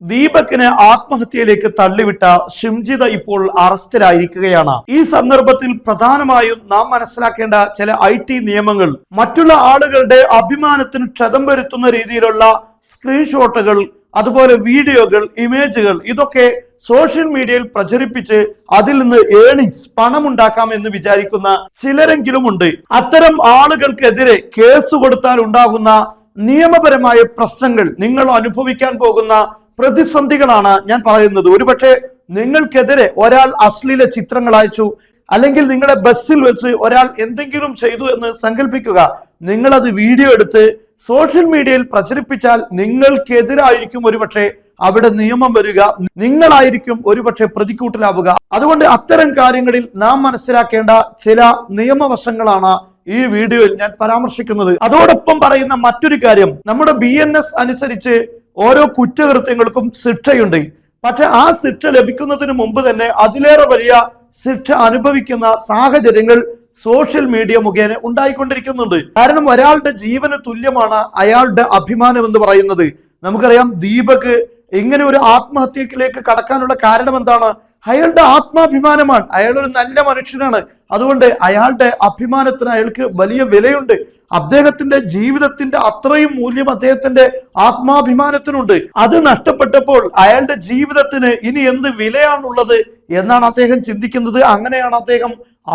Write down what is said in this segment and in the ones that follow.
ദീപകിനെ ആത്മഹത്യയിലേക്ക് തള്ളിവിട്ട ഷിംജിത ഇപ്പോൾ അറസ്റ്റിലായിരിക്കുകയാണ്. ഈ സന്ദർഭത്തിൽ പ്രധാനമായും നാം മനസ്സിലാക്കേണ്ട ചില IT നിയമങ്ങൾ, മറ്റുള്ള ആളുകളുടെ അഭിമാനത്തിന് ക്ഷതം വരുത്തുന്ന രീതിയിലുള്ള സ്ക്രീൻഷോട്ടുകൾ, അതുപോലെ വീഡിയോകൾ, ഇമേജുകൾ, ഇതൊക്കെ സോഷ്യൽ മീഡിയയിൽ പ്രചരിപ്പിച്ച് അതിൽ നിന്ന് പണമുണ്ടാക്കാം എന്ന് വിചാരിക്കുന്ന ചിലരെങ്കിലും ഉണ്ട്. അത്തരം ആളുകൾക്കെതിരെ കേസ് കൊടുത്താൽ ഉണ്ടാകുന്ന നിയമപരമായ പ്രശ്നങ്ങൾ, നിങ്ങൾ അനുഭവിക്കാൻ പോകുന്ന പ്രതിസന്ധികളാണ് ഞാൻ പറയുന്നത്. ഒരുപക്ഷെ നിങ്ങൾക്കെതിരെ ഒരാൾ അശ്ലീല ചിത്രങ്ങൾ അയച്ചു, അല്ലെങ്കിൽ നിങ്ങളുടെ ബസ്സിൽ വെച്ച് ഒരാൾ എന്തെങ്കിലും ചെയ്തു എന്ന് സങ്കല്പിക്കുക. നിങ്ങളത് വീഡിയോ എടുത്ത് സോഷ്യൽ മീഡിയയിൽ പ്രചരിപ്പിച്ചാൽ നിങ്ങൾക്കെതിരായിരിക്കും ഒരുപക്ഷെ അവിടെ നിയമം വരിക, നിങ്ങളായിരിക്കും ഒരുപക്ഷെ പ്രതിക്കൂട്ടിലാവുക. അതുകൊണ്ട് അത്തരം കാര്യങ്ങളിൽ നാം മനസ്സിലാക്കേണ്ട ചില നിയമവശങ്ങളാണ് ഈ വീഡിയോയിൽ ഞാൻ പരാമർശിക്കുന്നത്. അതോടൊപ്പം പറയുന്ന മറ്റൊരു കാര്യം, നമ്മുടെ BNS അനുസരിച്ച് ഓരോ കുറ്റകൃത്യങ്ങൾക്കും ശിക്ഷയുണ്ട്. പക്ഷെ ആ ശിക്ഷ ലഭിക്കുന്നതിന് മുമ്പ് തന്നെ അതിലേറെ വലിയ ശിക്ഷ അനുഭവിക്കുന്ന സാഹചര്യങ്ങൾ സോഷ്യൽ മീഡിയ മുഖേന ഉണ്ടായിക്കൊണ്ടിരിക്കുന്നുണ്ട്. കാരണം ഒരാളുടെ ജീവന് തുല്യമാണ് അയാളുടെ അഭിമാനം എന്ന് പറയുന്നത്. നമുക്കറിയാം, ദീപക് ഇങ്ങനെ ഒരു ആത്മഹത്യയിലേക്ക് കടക്കാനുള്ള കാരണം എന്താണ്? അയാളുടെ ആത്മാഭിമാനമാണ്. അയാൾ ഒരു നല്ല മനുഷ്യനാണ്. അതുകൊണ്ട് അയാളുടെ അഭിമാനത്തിന് അയാൾക്ക് വലിയ വിലയുണ്ട്. അദ്ദേഹത്തിന്റെ ജീവിതത്തിന്റെ അത്രയും മൂല്യം അദ്ദേഹത്തിന്റെ ആത്മാഭിമാനത്തിനുണ്ട്. അത് നഷ്ടപ്പെട്ടപ്പോൾ അയാളുടെ ജീവിതത്തിന് ഇനി എന്ത് വിലയാണുള്ളത് എന്നാണ് അദ്ദേഹം ചിന്തിക്കുന്നത്. അങ്ങനെയാണ് അദ്ദേഹം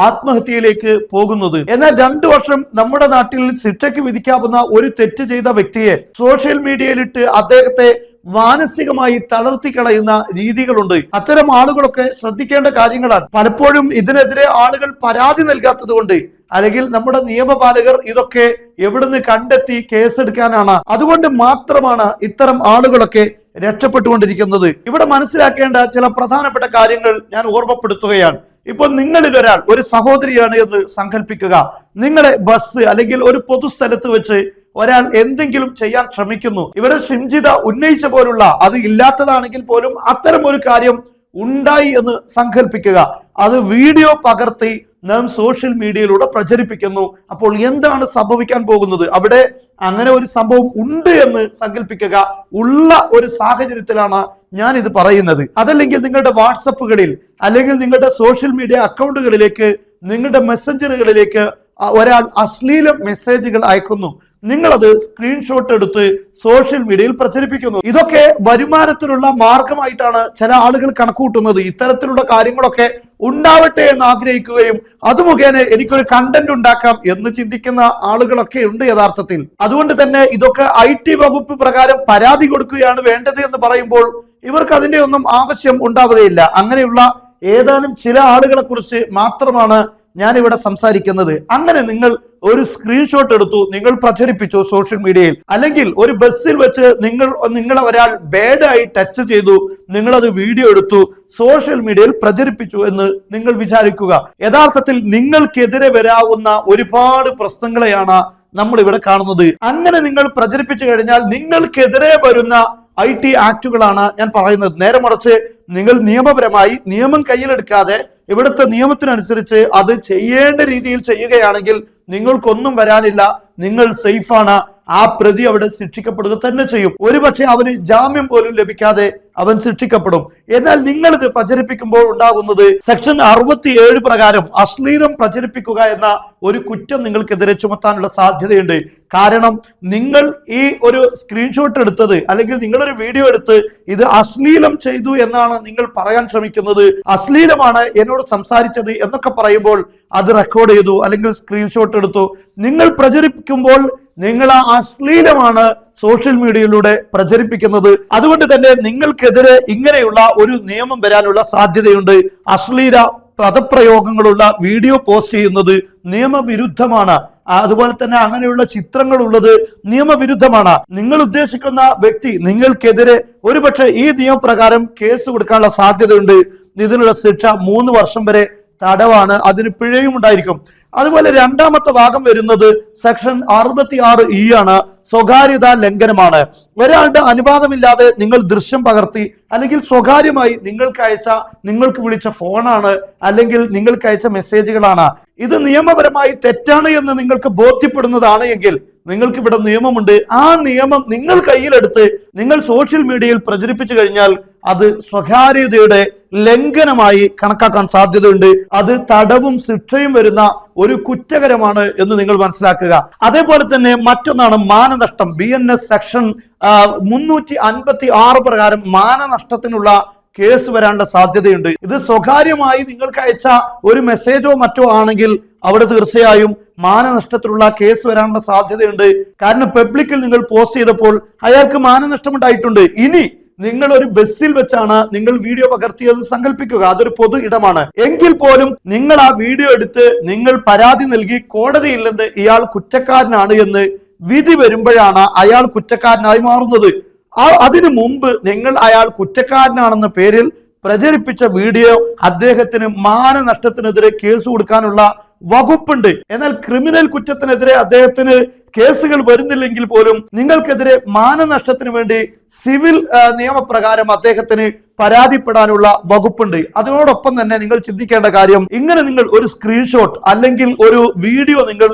ആത്മഹത്യയിലേക്ക് പോകുന്നത്. എന്നാൽ 2 വർഷം നമ്മുടെ നാട്ടിൽ ശിക്ഷയ്ക്ക് വിധിക്കാവുന്ന ഒരു തെറ്റ് ചെയ്ത വ്യക്തിയെ സോഷ്യൽ മീഡിയയിലിട്ട് അദ്ദേഹത്തെ മാനസികമായി തളർത്തി കളയുന്ന രീതികളുണ്ട്. അത്തരം ആളുകളൊക്കെ ശ്രദ്ധിക്കേണ്ട കാര്യങ്ങളാണ്. പലപ്പോഴും ഇതിനെതിരെ ആളുകൾ പരാതി നൽകാത്തത് കൊണ്ട്, അല്ലെങ്കിൽ നമ്മുടെ നിയമപാലകർ ഇതൊക്കെ എവിടുന്ന് കണ്ടെത്തി കേസെടുക്കാനാണ്, അതുകൊണ്ട് മാത്രമാണ് ഇത്തരം ആളുകളൊക്കെ രക്ഷപ്പെട്ടുകൊണ്ടിരിക്കുന്നത്. ഇവിടെ മനസ്സിലാക്കേണ്ട ചില പ്രധാനപ്പെട്ട കാര്യങ്ങൾ ഞാൻ ഓർമ്മപ്പെടുത്തുകയാണ്. ഇപ്പോൾ നിങ്ങളിൽ ഒരാൾ ഒരു സഹോദരിയാണ് എന്ന് സങ്കല്പിക്കുക. നിങ്ങളെ ബസ് അല്ലെങ്കിൽ ഒരു പൊതുസ്ഥലത്ത് വെച്ച് ഒരാൾ എന്തെങ്കിലും ചെയ്യാൻ ശ്രമിക്കുന്നു. ഇവിടെ ഷിംജിത ഉന്നയിച്ച പോലുള്ള, അത് ഇല്ലാത്തതാണെങ്കിൽ പോലും അത്തരം ഒരു കാര്യം ഉണ്ടായി എന്ന് സങ്കല്പിക്കുക. അത് വീഡിയോ പകർത്തി നാം സോഷ്യൽ മീഡിയയിലൂടെ പ്രചരിപ്പിക്കുന്നു. അപ്പോൾ എന്താണ് സംഭവിക്കാൻ പോകുന്നത്? അവിടെ അങ്ങനെ ഒരു സംഭവം ഉണ്ട് എന്ന് സങ്കല്പിക്കുക. ഉള്ള ഒരു സാഹചര്യത്തിലാണ് ഞാൻ ഇത് പറയുന്നത്. അതല്ലെങ്കിൽ നിങ്ങളുടെ വാട്സപ്പുകളിൽ അല്ലെങ്കിൽ നിങ്ങളുടെ സോഷ്യൽ മീഡിയ അക്കൗണ്ടുകളിലേക്ക്, നിങ്ങളുടെ മെസ്സഞ്ചറുകളിലേക്ക് ഒരാൾ അശ്ലീല മെസ്സേജുകൾ അയക്കുന്നു. നിങ്ങളത് സ്ക്രീൻഷോട്ട് എടുത്ത് സോഷ്യൽ മീഡിയയിൽ പ്രചരിപ്പിക്കുന്നു. ഇതൊക്കെ വരുമാനത്തിനുള്ള മാർഗമായിട്ടാണ് ചില ആളുകൾ കണക്കുകൂട്ടുന്നത്. ഇത്തരത്തിലുള്ള കാര്യങ്ങളൊക്കെ ഉണ്ടാവട്ടെ എന്ന് ആഗ്രഹിക്കുകയും അത് മുഖേന എനിക്കൊരു കണ്ടന്റ് ഉണ്ടാക്കാം എന്ന് ചിന്തിക്കുന്ന ആളുകളൊക്കെ ഉണ്ട് യഥാർത്ഥത്തിൽ. അതുകൊണ്ട് തന്നെ ഇതൊക്കെ IT വകുപ്പ് പ്രകാരം പരാതി കൊടുക്കുകയാണ് വേണ്ടത് എന്ന് പറയുമ്പോൾ ഇവർക്ക് അതിന്റെ ഒന്നും ആവശ്യം ഉണ്ടാവുകയില്ല. അങ്ങനെയുള്ള ഏതാനും ചില ആളുകളെ കുറിച്ച് മാത്രമാണ് ഞാൻ ഇവിടെ സംസാരിക്കുന്നത്. അങ്ങനെ നിങ്ങൾ ഒരു സ്ക്രീൻഷോട്ട് എടുത്തു, നിങ്ങൾ പ്രചരിപ്പിച്ചു സോഷ്യൽ മീഡിയയിൽ, അല്ലെങ്കിൽ ഒരു ബസ്സിൽ വെച്ച് നിങ്ങളെ ഒരാൾ ബാഡായി ടച്ച് ചെയ്തു, നിങ്ങളത് വീഡിയോ എടുത്തു സോഷ്യൽ മീഡിയയിൽ പ്രചരിപ്പിച്ചു എന്ന് നിങ്ങൾ വിചാരിക്കുക. യഥാർത്ഥത്തിൽ നിങ്ങൾക്കെതിരെ വരാവുന്ന ഒരുപാട് പ്രശ്നങ്ങളെയാണ് നമ്മൾ ഇവിടെ കാണുന്നത്. അങ്ങനെ നിങ്ങൾ പ്രചരിപ്പിച്ചു കഴിഞ്ഞാൽ നിങ്ങൾക്കെതിരെ വരുന്ന IT ആക്ടുകളാണ് ഞാൻ പറയുന്നത്. നേരെ മറിച്ച് നിങ്ങൾ നിയമപരമായി നിയമം കയ്യിലെടുക്കാതെ ഇവിടുത്തെ നിയമത്തിനനുസരിച്ച് അത് ചെയ്യേണ്ട രീതിയിൽ ചെയ്യുകയാണെങ്കിൽ നിങ്ങൾക്കൊന്നും വരാനില്ല, നിങ്ങൾ സേഫാണ്. ആ പ്രതി അവിടെ ശിക്ഷിക്കപ്പെടുക തന്നെ ചെയ്യും. ഒരുപക്ഷെ അവന് ജാമ്യം പോലും ലഭിക്കാതെ അവൻ ശിക്ഷിക്കപ്പെടും. എന്നാൽ നിങ്ങൾ ഇത് പ്രചരിപ്പിക്കുമ്പോൾ ഉണ്ടാകുന്നത് സെക്ഷൻ 67 പ്രകാരം അശ്ലീലം പ്രചരിപ്പിക്കുക എന്ന ഒരു കുറ്റം നിങ്ങൾക്കെതിരെ ചുമത്താനുള്ള സാധ്യതയുണ്ട്. കാരണം നിങ്ങൾ ഈ ഒരു സ്ക്രീൻഷോട്ട് എടുത്തത്, അല്ലെങ്കിൽ നിങ്ങളൊരു വീഡിയോ എടുത്ത് ഇത് അശ്ലീലം ചെയ്തു എന്നാണ് നിങ്ങൾ പറയാൻ ശ്രമിക്കുന്നത്. അശ്ലീലമാണ് എന്നോട് സംസാരിച്ചത് എന്നൊക്കെ പറയുമ്പോൾ അത് റെക്കോർഡ് ചെയ്തു അല്ലെങ്കിൽ സ്ക്രീൻഷോട്ട് എടുത്തു. നിങ്ങൾ പ്രചരിപ്പിക്കുമ്പോൾ നിങ്ങൾ ആ അശ്ലീലമാണ് സോഷ്യൽ മീഡിയയിലൂടെ പ്രചരിപ്പിക്കുന്നത്. അതുകൊണ്ട് തന്നെ നിങ്ങൾക്കെതിരെ ഇങ്ങനെയുള്ള ഒരു നിയമം വരാനുള്ള സാധ്യതയുണ്ട്. അശ്ലീല പദപ്രയോഗങ്ങളുള്ള വീഡിയോ പോസ്റ്റ് ചെയ്യുന്നത് നിയമവിരുദ്ധമാണ്. അതുപോലെ തന്നെ അങ്ങനെയുള്ള ചിത്രങ്ങൾ ഉള്ളത് നിയമവിരുദ്ധമാണ്. നിങ്ങൾ ഉദ്ദേശിക്കുന്ന വ്യക്തി നിങ്ങൾക്കെതിരെ ഒരുപക്ഷെ ഈ നിയമപ്രകാരം കേസ് കൊടുക്കാനുള്ള സാധ്യതയുണ്ട്. ഇതിനുള്ള ശിക്ഷ 3 വർഷം വരെ തടവാണ്, അതിന് പിഴയും ഉണ്ടായിരിക്കും. അതുപോലെ രണ്ടാമത്തെ ഭാഗം വരുന്നത് സെക്ഷൻ 66E ആണ്. സ്വകാര്യതാ ലംഘനമാണ്. ഒരാളുടെ അനുവാദമില്ലാതെ നിങ്ങൾ ദൃശ്യം പകർത്തി അല്ലെങ്കിൽ സ്വകാര്യമായി നിങ്ങൾക്ക് വിളിച്ച ഫോണാണ് അല്ലെങ്കിൽ നിങ്ങൾക്ക് അയച്ച മെസ്സേജുകളാണ്. ഇത് നിയമപരമായി തെറ്റാണ് എന്ന് നിങ്ങൾക്ക് ബോധ്യപ്പെടുന്നതാണ് എങ്കിൽ നിങ്ങൾക്ക് ഇവിടെ നിയമമുണ്ട്. ആ നിയമം നിങ്ങൾ കയ്യിലെടുത്ത് നിങ്ങൾ സോഷ്യൽ മീഡിയയിൽ പ്രചരിപ്പിച്ചു കഴിഞ്ഞാൽ അത് സ്വകാര്യതയുടെ ലംഘനമായി കണക്കാക്കാൻ സാധ്യതയുണ്ട്. അത് തടവും ശിക്ഷയും വരുന്ന ഒരു കുറ്റകരമാണ് എന്ന് നിങ്ങൾ മനസ്സിലാക്കുക. അതേപോലെ തന്നെ മറ്റൊന്നാണ് മാനനഷ്ടം. BNS സെക്ഷൻ 356 പ്രകാരം മാനനഷ്ടത്തിനുള്ള കേസ് വരാനുള്ള സാധ്യതയുണ്ട്. ഇത് സ്വകാര്യമായി നിങ്ങൾക്ക് അയച്ച ഒരു മെസ്സേജോ മറ്റോ ആണെങ്കിൽ അവിടെ തീർച്ചയായും മാനനഷ്ടത്തിലുള്ള കേസ് വരാനുള്ള സാധ്യതയുണ്ട്. കാരണം പബ്ലിക്കിൽ നിങ്ങൾ പോസ്റ്റ് ചെയ്തപ്പോൾ അയാൾക്ക് മാനനഷ്ടം ഉണ്ടായിട്ടുണ്ട്. ഇനി നിങ്ങൾ ഒരു ബസ്സിൽ വെച്ചാണ് നിങ്ങൾ വീഡിയോ പകർത്തിയതെന്ന് സങ്കല്പിക്കുക. അതൊരു പൊതു ഇടമാണ്. എങ്കിൽ പോലും നിങ്ങൾ ആ വീഡിയോ എടുത്ത് നിങ്ങൾ പരാതി നൽകി കോടതിയിൽ നിന്ന് ഇയാൾ കുറ്റക്കാരനാണ് എന്ന് വിധി വരുമ്പോഴാണ് അയാൾ കുറ്റക്കാരനായി മാറുന്നത്. അതിനു മുമ്പ് നിങ്ങൾ അയാൾ കുറ്റക്കാരനാണെന്ന പേരിൽ പ്രചരിപ്പിച്ച വീഡിയോ അദ്ദേഹത്തിന് മാനനഷ്ടത്തിനെതിരെ കേസ് കൊടുക്കാനുള്ള വകുപ്പുണ്ട്. എന്നാൽ ക്രിമിനൽ കുറ്റത്തിനെതിരെ അദ്ദേഹത്തിന് കേസുകൾ വരുന്നില്ലെങ്കിൽ പോലും നിങ്ങൾക്കെതിരെ മാനനഷ്ടത്തിന് വേണ്ടി സിവിൽ നിയമപ്രകാരം അദ്ദേഹത്തിന് പരാതിപ്പെടാനുള്ള വകുപ്പുണ്ട്. അതിനോടൊപ്പം തന്നെ നിങ്ങൾ ചിന്തിക്കേണ്ട കാര്യം, ഇങ്ങനെ നിങ്ങൾ ഒരു സ്ക്രീൻഷോട്ട് അല്ലെങ്കിൽ ഒരു വീഡിയോ നിങ്ങൾ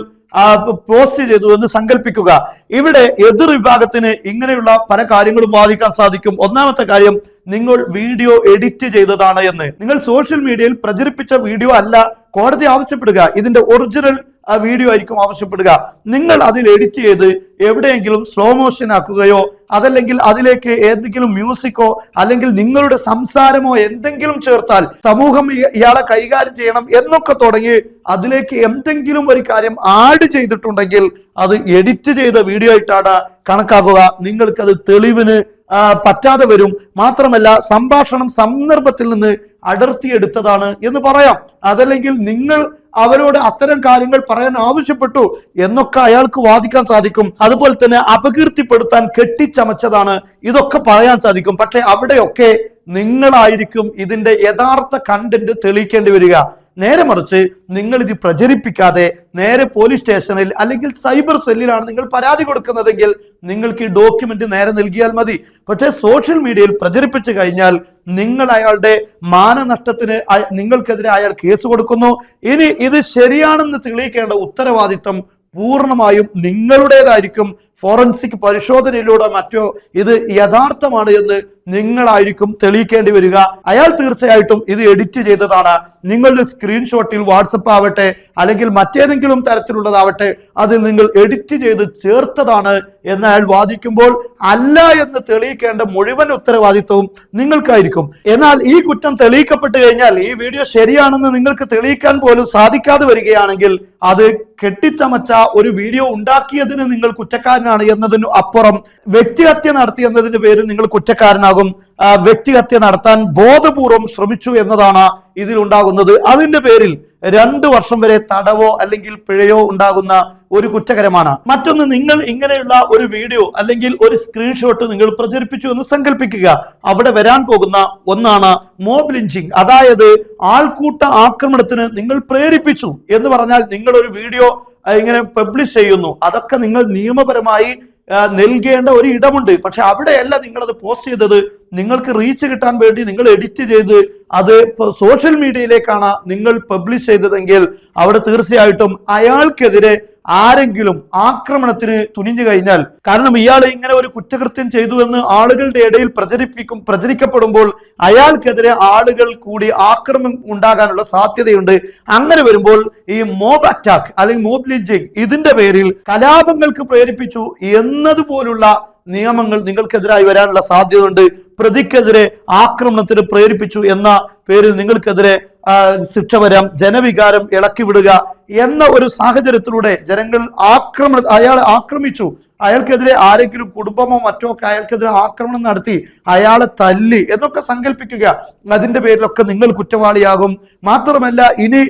പോസ്റ്റ് ചെയ്തു എന്ന് സങ്കല്പിക്കുക. ഇവിടെ എതിർ വിഭാഗത്തിന് ഇങ്ങനെയുള്ള പല കാര്യങ്ങളും വാദിക്കാൻ സാധിക്കും. ഒന്നാമത്തെ കാര്യം, നിങ്ങൾ വീഡിയോ എഡിറ്റ് ചെയ്തതാണ് എന്ന്. നിങ്ങൾ സോഷ്യൽ മീഡിയയിൽ പ്രചരിപ്പിച്ച വീഡിയോ അല്ല കോടതി ആവശ്യപ്പെടുക, ഇതിന്റെ ഒറിജിനൽ വീഡിയോ ആയിരിക്കും ആവശ്യപ്പെടുക. നിങ്ങൾ അതിൽ എഡിറ്റ് ചെയ്ത് എവിടെയെങ്കിലും സ്ലോ മോഷൻ ആക്കുകയോ അതല്ലെങ്കിൽ അതിലേക്ക് ഏതെങ്കിലും മ്യൂസിക്കോ അല്ലെങ്കിൽ നിങ്ങളുടെ സംസാരമോ എന്തെങ്കിലും ചേർത്താൽ സമൂഹം ഇയാളെ കൈകാര്യം ചെയ്യണം എന്നൊക്കെ തുടങ്ങി അതിലേക്ക് എന്തെങ്കിലും ഒരു കാര്യം ആഡ് ചെയ്തിട്ടുണ്ടെങ്കിൽ അത് എഡിറ്റ് ചെയ്ത വീഡിയോ ആയിട്ടാണ് കണക്കാക്കുക. നിങ്ങൾക്കത് തെളിവിന് പറ്റാതെ വരും. മാത്രമല്ല സംഭാഷണം സന്ദർഭത്തിൽ നിന്ന് അടർത്തിയെടുത്തതാണ് എന്ന് പറയാം. അതല്ലെങ്കിൽ നിങ്ങൾ അവരോട് അത്തരം കാര്യങ്ങൾ പറയാൻ ആവശ്യപ്പെട്ടു എന്നൊക്കെ അയാൾക്ക് വാദിക്കാൻ സാധിക്കും. അതുപോലെ തന്നെ അപകീർത്തിപ്പെടുത്താൻ കെട്ടിച്ചമച്ചതാണ്, ഇതൊക്കെ പറയാൻ സാധിക്കും. പക്ഷെ അവിടെയൊക്കെ നിങ്ങളായിരിക്കും ഇതിന്റെ യഥാർത്ഥ കണ്ടന്റ് തെളിയിക്കേണ്ടി വരിക. നേരെ മറിച്ച് നിങ്ങൾ ഇത് പ്രചരിപ്പിക്കാതെ നേരെ പോലീസ് സ്റ്റേഷനിൽ അല്ലെങ്കിൽ സൈബർ സെല്ലിലാണ് നിങ്ങൾ പരാതി കൊടുക്കുന്നതെങ്കിൽ നിങ്ങൾക്ക് ഈ ഡോക്യുമെന്റ് നേരെ നൽകിയാൽ മതി. പക്ഷേ സോഷ്യൽ മീഡിയയിൽ പ്രചരിപ്പിച്ചു കഴിഞ്ഞാൽ നിങ്ങൾ അയാളുടെ മാനനഷ്ടത്തിന് നിങ്ങൾക്കെതിരെ അയാൾ കേസ് കൊടുക്കുന്നു. ഇനി ഇത് ശരിയാണെന്ന് തെളിയിക്കേണ്ട ഉത്തരവാദിത്വം പൂർണ്ണമായും നിങ്ങളുടേതായിരിക്കും. ഫോറൻസിക് പരിശോധനയിലൂടെ മറ്റോ ഇത് യഥാർത്ഥമാണ് എന്ന് നിങ്ങളായിരിക്കും തെളിയിക്കേണ്ടി വരിക. അയാൾ തീർച്ചയായിട്ടും ഇത് എഡിറ്റ് ചെയ്തതാണ്, നിങ്ങളുടെ സ്ക്രീൻഷോട്ടിൽ വാട്സപ്പ് ആവട്ടെ അല്ലെങ്കിൽ മറ്റേതെങ്കിലും തരത്തിലുള്ളതാവട്ടെ അതിൽ നിങ്ങൾ എഡിറ്റ് ചെയ്ത് ചേർത്തതാണ് എന്ന് അയാൾ വാദിക്കുമ്പോൾ അല്ല എന്ന് തെളിയിക്കേണ്ട മുഴുവൻ ഉത്തരവാദിത്വവും നിങ്ങൾക്കായിരിക്കും. എന്നാൽ ഈ കുറ്റം തെളിയിക്കപ്പെട്ടു കഴിഞ്ഞാൽ ഈ വീഡിയോ ശരിയാണെന്ന് നിങ്ങൾക്ക് തെളിയിക്കാൻ പോലും സാധിക്കാതെ വരികയാണെങ്കിൽ അത് കെട്ടിച്ചമച്ച ഒരു വീഡിയോ ഉണ്ടാക്കിയതിന് നിങ്ങൾ കുറ്റക്കാരനാണ് എന്നതിന് അപ്പുറം വ്യക്തിഹത്യ നടത്തിയെന്നതിന്റെ പേരിൽ നിങ്ങൾ കുറ്റക്കാരനാകും. വ്യക്തിഹത്യ നടത്താൻ ബോധപൂർവം ശ്രമിച്ചു എന്നതാണ് ഇതിലുണ്ടാകുന്നത്. അതിന്റെ പേരിൽ 2 വർഷം വരെ തടവോ അല്ലെങ്കിൽ പിഴയോ ഉണ്ടാകുന്ന ഒരു കുറ്റകരമാണ്. മറ്റൊന്ന്, നിങ്ങൾ ഇങ്ങനെയുള്ള ഒരു വീഡിയോ അല്ലെങ്കിൽ ഒരു സ്ക്രീൻഷോട്ട് നിങ്ങൾ പ്രചരിപ്പിച്ചു എന്ന് സങ്കല്പിക്കുക. അവിടെ വരാൻ പോകുന്ന ഒന്നാണ് മോബ് ലിഞ്ചിങ്. അതായത് ആൾക്കൂട്ട ആക്രമണത്തിന് നിങ്ങൾ പ്രേരിപ്പിച്ചു എന്ന് പറഞ്ഞാൽ നിങ്ങൾ ഒരു വീഡിയോ ഇങ്ങനെ പബ്ലിഷ് ചെയ്യുന്നു. അതൊക്കെ നിങ്ങൾ നിയമപരമായി നൽകേണ്ട ഒരു ഇടമുണ്ട്. പക്ഷെ അവിടെയല്ല നിങ്ങളത് പോസ്റ്റ് ചെയ്തത്. നിങ്ങൾക്ക് റീച്ച് കിട്ടാൻ വേണ്ടി നിങ്ങൾ എഡിറ്റ് ചെയ്ത് അത് സോഷ്യൽ മീഡിയയിലേക്കാണ് നിങ്ങൾ പബ്ലിഷ് ചെയ്തതെങ്കിൽ അവിടെ തീർച്ചയായിട്ടും അയാൾക്കെതിരെ ആരെങ്കിലും ആക്രമണത്തിന് തുനിഞ്ഞു കഴിഞ്ഞാൽ, കാരണം ഇയാൾ ഇങ്ങനെ ഒരു കുറ്റകൃത്യം ചെയ്തു എന്ന് ആളുകളുടെ ഇടയിൽ പ്രചരിക്കപ്പെടുമ്പോൾ അയാൾക്കെതിരെ ആളുകൾ കൂടി ആക്രമണം ഉണ്ടാകാനുള്ള സാധ്യതയുണ്ട്. അങ്ങനെ വരുമ്പോൾ ഈ മോബ് അറ്റാക്ക് അല്ലെങ്കിൽ മോബ് ലിഞ്ചിങ് ഇതിന്റെ പേരിൽ കലാപങ്ങൾക്ക് പ്രേരിപ്പിച്ചു എന്നതുപോലുള്ള നിയമങ്ങൾ നിങ്ങൾക്കെതിരായി വരാനുള്ള സാധ്യതയുണ്ട്. പ്രതിക്കെതിരെ ആക്രമണത്തിന് പ്രേരിപ്പിച്ചു എന്ന പേരിൽ നിങ്ങൾക്കെതിരെ ശിക്ഷ വരാം. ജനവികാരം ഇളക്കിവിടുക എന്ന ഒരു സാഹചര്യത്തിലൂടെ ജനങ്ങൾ അയാളെ ആക്രമിച്ചു, അയാൾക്കെതിരെ ആരെങ്കിലും കുടുംബമോ മറ്റോ ഒക്കെ അയാൾക്കെതിരെ ആക്രമണം നടത്തി അയാളെ തല്ലി എന്നൊക്കെ സങ്കല്പിക്കുക. അതിന്റെ പേരിലൊക്കെ നിങ്ങൾ കുറ്റവാളിയാകും. മാത്രമല്ല ഇനി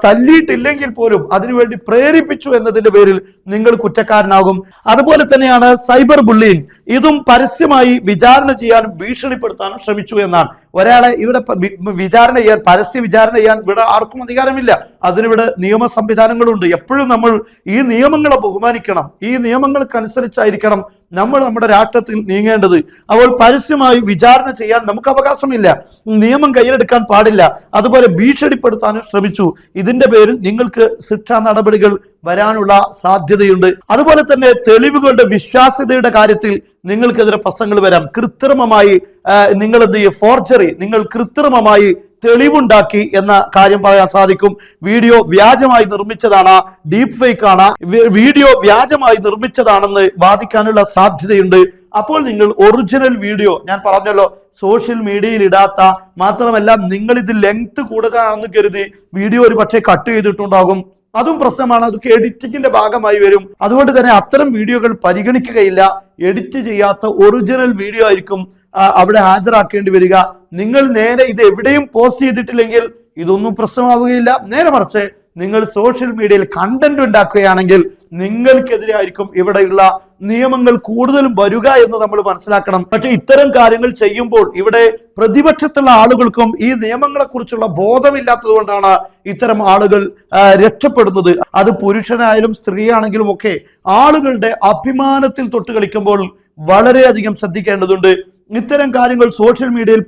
തല്ലിയിട്ടില്ലെങ്കിൽ പോലും അതിനുവേണ്ടി പ്രേരിപ്പിച്ചു എന്നതിന്റെ പേരിൽ നിങ്ങൾ കുറ്റക്കാരനാകും. അതുപോലെ തന്നെയാണ് സൈബർ ബുള്ളിയിങ്. ഇതും പരസ്യമായി വിചാരണ ചെയ്യാനും ഭീഷണിപ്പെടുത്താനും ശ്രമിച്ചു എന്നാണ്. ഒരാളെ ഇവിടെ വിചാരണ ചെയ്യാൻ, പരസ്യ വിചാരണ ചെയ്യാൻ ഇവിടെ ആർക്കും അധികാരമില്ല. അതിനിവിടെ നിയമ സംവിധാനങ്ങളുണ്ട്. എപ്പോഴും നമ്മൾ ഈ നിയമങ്ങളെ ബഹുമാനിക്കണം. ഈ നിയമങ്ങൾക്കനുസരിച്ചായിരിക്കണം നമ്മൾ നമ്മുടെ രാഷ്ട്രത്തിൽ നീങ്ങേണ്ടത്. അപ്പോൾ പരസ്യമായി വിചാരണ ചെയ്യാൻ നമുക്ക് അവകാശമില്ല, നിയമം കയ്യിലെടുക്കാൻ പാടില്ല, അതുപോലെ ഭീഷണിപ്പെടുത്താനും ശ്രമിച്ചു. ഇതിന്റെ പേരിൽ നിങ്ങൾക്ക് ശിക്ഷാ നടപടികൾ വരാനുള്ള സാധ്യതയുണ്ട്. അതുപോലെ തന്നെ തെളിവുകളുടെ വിശ്വാസ്യതയുടെ കാര്യത്തിൽ നിങ്ങൾക്കെതിരെ പ്രശ്നങ്ങൾ വരാം. കൃത്രിമമായി നിങ്ങൾ എന്ത് ചെയ്യും, ഫോർജറി, നിങ്ങൾ കൃത്രിമമായി തെളിവുണ്ടാക്കി എന്ന കാര്യം പറയാൻ സാധിക്കും. വീഡിയോ വ്യാജമായി നിർമ്മിച്ചതാണ്, ഡീപ് ഫേക്ക് ആണ്, വീഡിയോ വ്യാജമായി നിർമ്മിച്ചതാണെന്ന് വാദിക്കാനുള്ള സാധ്യതയുണ്ട്. അപ്പോൾ നിങ്ങൾ ഒറിജിനൽ വീഡിയോ, ഞാൻ പറഞ്ഞല്ലോ, സോഷ്യൽ മീഡിയയിൽ ഇടാത്ത, മാത്രമല്ല നിങ്ങൾ ഇത് ലെങ്ത് കൂടുതലാണെന്ന് കരുതി വീഡിയോ ഒരു പക്ഷേ കട്ട് ചെയ്തിട്ടുണ്ടാകും, അതും പ്രശ്നമാണ്. അതൊക്കെ എഡിറ്റിംഗിന്റെ ഭാഗമായി വരും. അതുകൊണ്ട് തന്നെ അത്തരം വീഡിയോകൾ പരിഗണിക്കുകയില്ല. എഡിറ്റ് ചെയ്യാത്ത ഒറിജിനൽ വീഡിയോ ആയിരിക്കും അവിടെ ഹാജരാക്കേണ്ടി വരിക. നിങ്ങൾ നേരെ ഇത് എവിടെയും പോസ്റ്റ് ചെയ്തിട്ടില്ലെങ്കിൽ ഇതൊന്നും പ്രശ്നമാവുകയില്ല. നേരെ മറിച്ച് നിങ്ങൾ സോഷ്യൽ മീഡിയയിൽ കണ്ടന്റ് ഉണ്ടാക്കുകയാണെങ്കിൽ നിങ്ങൾക്കെതിരെ ആയിരിക്കും ഇവിടെയുള്ള നിയമങ്ങൾ കൂടുതലും വരിക എന്ന് നമ്മൾ മനസ്സിലാക്കണം. പക്ഷെ ഇത്തരം കാര്യങ്ങൾ ചെയ്യുമ്പോൾ ഇവിടെ പ്രതിപക്ഷത്തുള്ള ആളുകൾക്കും ഈ നിയമങ്ങളെ കുറിച്ചുള്ള ബോധമില്ലാത്തത് കൊണ്ടാണ് ഇത്തരം ആളുകൾ രക്ഷപ്പെടുന്നത്. അത് പുരുഷനായാലും സ്ത്രീയാണെങ്കിലും ഒക്കെ ആളുകളുടെ അഭിമാനത്തിൽ തൊട്ട് കളിക്കുമ്പോൾ വളരെയധികം ശ്രദ്ധിക്കേണ്ടതുണ്ട്. ഇത്തരം കാര്യങ്ങൾ സോഷ്യൽ മീഡിയയിൽ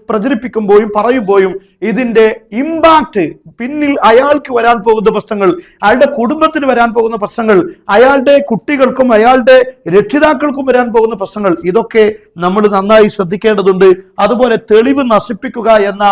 പ്രചരിപ്പിക്കുമ്പോഴും പറയുമ്പോഴും ഇതിന്റെ ഇമ്പാക്ട് പിന്നിൽ അയാൾക്ക് വരാൻ പോകുന്ന പ്രശ്നങ്ങൾ, അയാളുടെ കുടുംബത്തിന് വരാൻ പോകുന്ന പ്രശ്നങ്ങൾ, അയാളുടെ കുട്ടികൾക്കും അയാളുടെ രക്ഷിതാക്കൾക്കും വരാൻ പോകുന്ന പ്രശ്നങ്ങൾ, ഇതൊക്കെ നമ്മൾ നന്നായി ശ്രദ്ധിക്കേണ്ടതുണ്ട്. അതുപോലെ തെളിവ് നശിപ്പിക്കുക എന്ന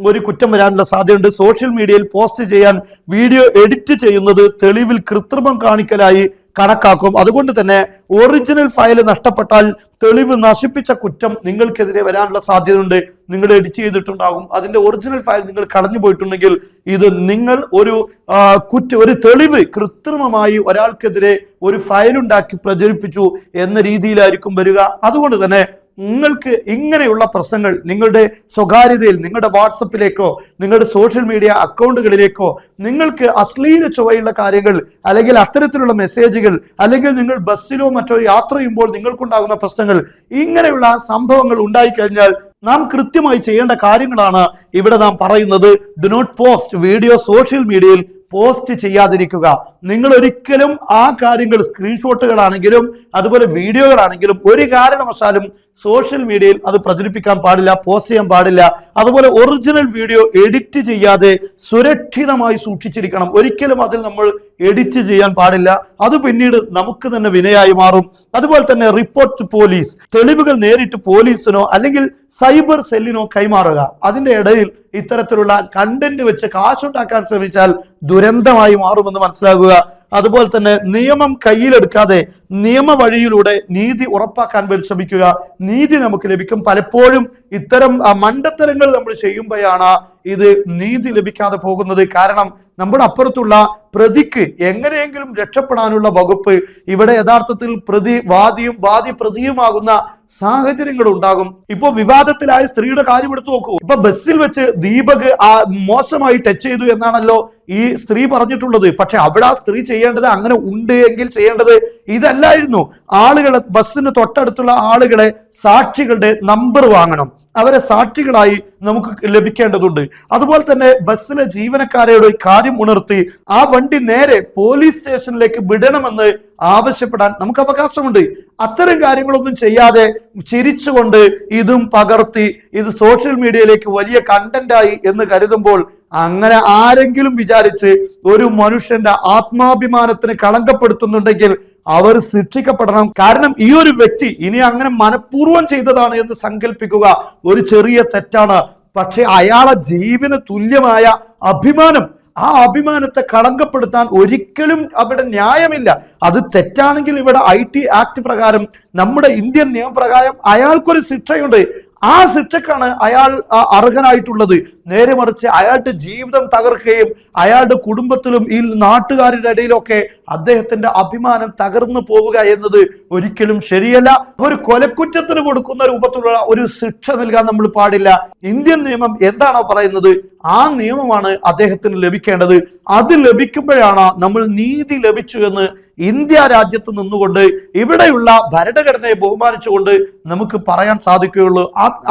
ഒരു കുറ്റം വരാനുള്ള സാധ്യതയുണ്ട്. സോഷ്യൽ മീഡിയയിൽ പോസ്റ്റ് ചെയ്യാൻ വീഡിയോ എഡിറ്റ് ചെയ്യുന്നത് തെളിവിൽ കൃത്രിമം കാണിക്കലായി കണക്കാക്കും. അതുകൊണ്ട് തന്നെ ഒറിജിനൽ ഫയൽ നഷ്ടപ്പെട്ടാൽ തെളിവ് നശിപ്പിച്ച കുറ്റം നിങ്ങൾക്കെതിരെ വരാനുള്ള സാധ്യതയുണ്ട്. നിങ്ങൾ എഡിറ്റ് ചെയ്തിട്ടുണ്ടാകും, അതിന്റെ ഒറിജിനൽ ഫയൽ നിങ്ങൾ കളഞ്ഞു പോയിട്ടുണ്ടെങ്കിൽ ഇത് നിങ്ങൾ ഒരു തെളിവ് കൃത്രിമമായി ഒരാൾക്കെതിരെ ഒരു ഫയൽ ഉണ്ടാക്കി പ്രചരിപ്പിച്ചു എന്ന രീതിയിലായിരിക്കും വരിക. അതുകൊണ്ട് തന്നെ നിങ്ങൾക്ക് ഇങ്ങനെയുള്ള പ്രശ്നങ്ങൾ നിങ്ങളുടെ സ്വകാര്യതയിൽ, നിങ്ങളുടെ വാട്സപ്പിലേക്കോ നിങ്ങളുടെ സോഷ്യൽ മീഡിയ അക്കൗണ്ടുകളിലേക്കോ നിങ്ങൾക്ക് അശ്ലീല ചുവയുള്ള കാര്യങ്ങൾ, അല്ലെങ്കിൽ അത്തരത്തിലുള്ള മെസ്സേജുകൾ, അല്ലെങ്കിൽ നിങ്ങൾ ബസ്സിലോ മറ്റോ യാത്ര ചെയ്യുമ്പോൾ നിങ്ങൾക്കുണ്ടാകുന്ന പ്രശ്നങ്ങൾ, ഇങ്ങനെയുള്ള സംഭവങ്ങൾ ഉണ്ടായിക്കഴിഞ്ഞാൽ നാം കൃത്യമായി ചെയ്യേണ്ട കാര്യങ്ങളാണ് ഇവിടെ നാം പറയുന്നത്. Do not post video social മീഡിയയിൽ പോസ്റ്റ് ചെയ്യാതിരിക്കുക. നിങ്ങൾ ഒരിക്കലും ആ കാര്യങ്ങൾ, സ്ക്രീൻഷോട്ടുകളാണെങ്കിലും അതുപോലെ വീഡിയോകളാണെങ്കിലും ഒരു കാരണവശാലും സോഷ്യൽ മീഡിയയിൽ അത് പ്രചരിപ്പിക്കാൻ പാടില്ല, പോസ്റ്റ് ചെയ്യാൻ പാടില്ല. അതുപോലെ ഒറിജിനൽ വീഡിയോ എഡിറ്റ് ചെയ്യാതെ സുരക്ഷിതമായി സൂക്ഷിച്ചിരിക്കണം. ഒരിക്കലും അതിൽ നമ്മൾ എഡിറ്റ് ചെയ്യാൻ പാടില്ല, അത് പിന്നീട് നമുക്ക് തന്നെ വിനയായി മാറും. അതുപോലെ തന്നെ റിപ്പോർട്ട് പോലീസ്, തെളിവുകൾ നേരിട്ട് പോലീസിനോ അല്ലെങ്കിൽ സൈബർ സെല്ലിനോ കൈമാറുക. അതിന്റെ ഇടയിൽ ഇത്തരത്തിലുള്ള കണ്ടന്റ് വെച്ച് കാശുണ്ടാക്കാൻ ശ്രമിച്ചാൽ ദുരന്തമായി മാറുമെന്ന് മനസ്സിലാക്കുക. അതുപോലെ തന്നെ നിയമം കയ്യിലെടുക്കാതെ നിയമ വഴിയിലൂടെ നീതി ഉറപ്പാക്കാൻ വേണ്ടി ശ്രമിക്കുക. നീതി നമുക്ക് ലഭിക്കും. പലപ്പോഴും ഇത്തരം മണ്ടത്തരങ്ങൾ നമ്മൾ ചെയ്യുമ്പോഴാണ് ഇത് നീതി ലഭിക്കാതെ പോകുന്നത്. കാരണം നമ്മുടെ അപ്പുറത്തുള്ള പ്രതിക്ക് എങ്ങനെയെങ്കിലും രക്ഷപ്പെടാനുള്ള വകുപ്പ് ഇവിടെ യഥാർത്ഥത്തിൽ വാദി പ്രതിയുമാകുന്ന സാഹചര്യങ്ങൾ ഉണ്ടാകും. ഇപ്പൊ വിവാദത്തിലായ സ്ത്രീയുടെ കാര്യം എടുത്തു നോക്കൂ. ഇപ്പൊ ബസ്സിൽ വെച്ച് ദീപക് മോശമായി ടച്ച് ചെയ്തു എന്നാണല്ലോ ഈ സ്ത്രീ പറഞ്ഞിട്ടുള്ളത്. പക്ഷെ അവിടെ ആ സ്ത്രീ ചെയ്യേണ്ടത്, അങ്ങനെ ഉണ്ട് എങ്കിൽ ചെയ്യേണ്ടത് ഇതല്ലായിരുന്നു. ആളുകളെ, ബസ്സിന് തൊട്ടടുത്തുള്ള ആളുകളെ, സാക്ഷികളുടെ നമ്പർ വാങ്ങണം, അവരെ സാക്ഷികളായി നമുക്ക് ലഭിക്കേണ്ടതുണ്ട്. അതുപോലെ തന്നെ ബസ്സിലെ ജീവനക്കാരോട് കാര്യം ഉണർത്തി ആ വണ്ടി നേരെ പോലീസ് സ്റ്റേഷനിലേക്ക് വിടണമെന്ന് ആവശ്യപ്പെടാൻ നമുക്ക് അവകാശമുണ്ട്. അത്തരം കാര്യങ്ങളൊന്നും ചെയ്യാതെ ചിരിച്ചുകൊണ്ട് ഇതും പകർത്തി ഇത് സോഷ്യൽ മീഡിയയിലേക്ക് വലിയ കണ്ടന്റായി എന്ന് കരുതുമ്പോൾ, അങ്ങനെ ആരെങ്കിലും വിചാരിച്ച് ഒരു മനുഷ്യന്റെ ആത്മാഭിമാനത്തിന് കളങ്കപ്പെടുത്തുന്നുണ്ടെങ്കിൽ അവർ ശിക്ഷിക്കപ്പെടണം. കാരണം ഈ ഒരു വ്യക്തി ഇനി അങ്ങനെ മനഃപൂർവ്വം ചെയ്തതാണ് എന്ന് സങ്കല്പിക്കുക ഒരു ചെറിയ തെറ്റാണ്. പക്ഷെ അയാളെ ജീവന് തുല്യമായ അഭിമാനം, ആ അഭിമാനത്തെ കളങ്കപ്പെടുത്താൻ ഒരിക്കലും അവിടെ ന്യായമില്ല. അത് തെറ്റാണെങ്കിൽ ഇവിടെ IT ആക്ട് പ്രകാരം, നമ്മുടെ ഇന്ത്യൻ നിയമപ്രകാരം അയാൾക്കൊരു ശിക്ഷയുണ്ട്. ആ ശിക്ഷക്കാണ് അയാൾ അർഹനായിട്ടുള്ളത്. നേരെ മറിച്ച് അയാളുടെ ജീവിതം തകർക്കുകയും അയാളുടെ കുടുംബത്തിലും ഈ നാട്ടുകാരുടെ ഇടയിലൊക്കെ അദ്ദേഹത്തിന്റെ അഭിമാനം തകർന്നു പോവുക എന്നത് ഒരിക്കലും ശരിയല്ല. ഒരു കൊലക്കുറ്റത്തിന് കൊടുക്കുന്ന രൂപത്തിലുള്ള ഒരു ശിക്ഷ നൽകാൻ നമ്മൾ പാടില്ല. ഇന്ത്യൻ നിയമം എന്താണോ പറയുന്നത് ആ നിയമമാണ് അദ്ദേഹത്തിന് ലഭിക്കേണ്ടത്. അത് ലഭിക്കുമ്പോഴാണ് നമ്മൾ നീതി ലഭിച്ചു എന്ന് ഇന്ത്യ രാജ്യത്ത് നിന്നുകൊണ്ട് ഇവിടെയുള്ള ഭരണഘടനയെ ബഹുമാനിച്ചുകൊണ്ട് നമുക്ക് പറയാൻ സാധിക്കുകയുള്ളൂ.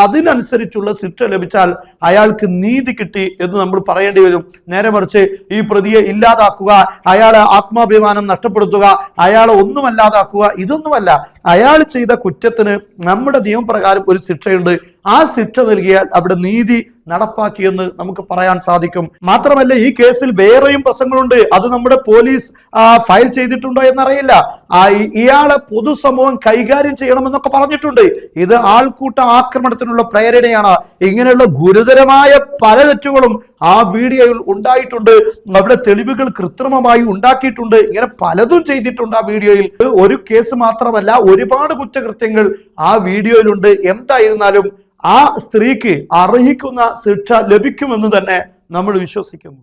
അതിനനുസരിച്ചുള്ള ശിക്ഷ ലഭിച്ചാൽ അയാൾക്ക് നീതി കിട്ടി എന്ന് നമ്മൾ പറയേണ്ടി വരും. നേരെ മറിച്ച് ഈ പ്രതിയെ ഇല്ലാതാക്കുക, അയാളെ ആത്മാഭിമാനം നഷ്ടപ്പെടുത്തുക, അയാളെ ഒന്നുമല്ലാതാക്കുക, ഇതൊന്നുമല്ല. അയാൾ ചെയ്ത കുറ്റത്തിന് നമ്മുടെ നിയമപ്രകാരം ഒരു ശിക്ഷയുണ്ട്. ആ ശിക്ഷ നൽകിയാൽ അവിടെ നീതി നടപ്പാക്കിയെന്ന് നമുക്ക് പറയാൻ സാധിക്കും. മാത്രമല്ല ഈ കേസിൽ വേറെയും പ്രശ്നങ്ങളുണ്ട്. അത് നമ്മുടെ പോലീസ് ഫയൽ ചെയ്തിട്ടുണ്ടോ എന്നറിയില്ല. ഇയാളെ പൊതുസമൂഹം കൈകാര്യം ചെയ്യണമെന്നൊക്കെ പറഞ്ഞിട്ടുണ്ട്. ഇത് ആൾക്കൂട്ട ആക്രമണത്തിനുള്ള പ്രേരണയാണ്. ഇങ്ങനെയുള്ള ഗുരുതരമായ പല തെറ്റുകളും ആ വീഡിയോയിൽ ഉണ്ടായിട്ടുണ്ട്. അവിടെ തെളിവുകൾ കൃത്രിമമായി ഉണ്ടാക്കിയിട്ടുണ്ട്. ഇങ്ങനെ പലതും ചെയ്തിട്ടുണ്ട് ആ വീഡിയോയിൽ. ഒരു കേസ് മാത്രമല്ല, ഒരുപാട് കുറ്റകൃത്യങ്ങൾ ആ വീഡിയോയിലുണ്ട്. എന്തായിരുന്നാലും ആ സ്ത്രീക്ക് അർഹിക്കുന്ന ശിക്ഷ ലഭിക്കുമെന്ന് തന്നെ നമ്മൾ വിശ്വസിക്കുന്നു.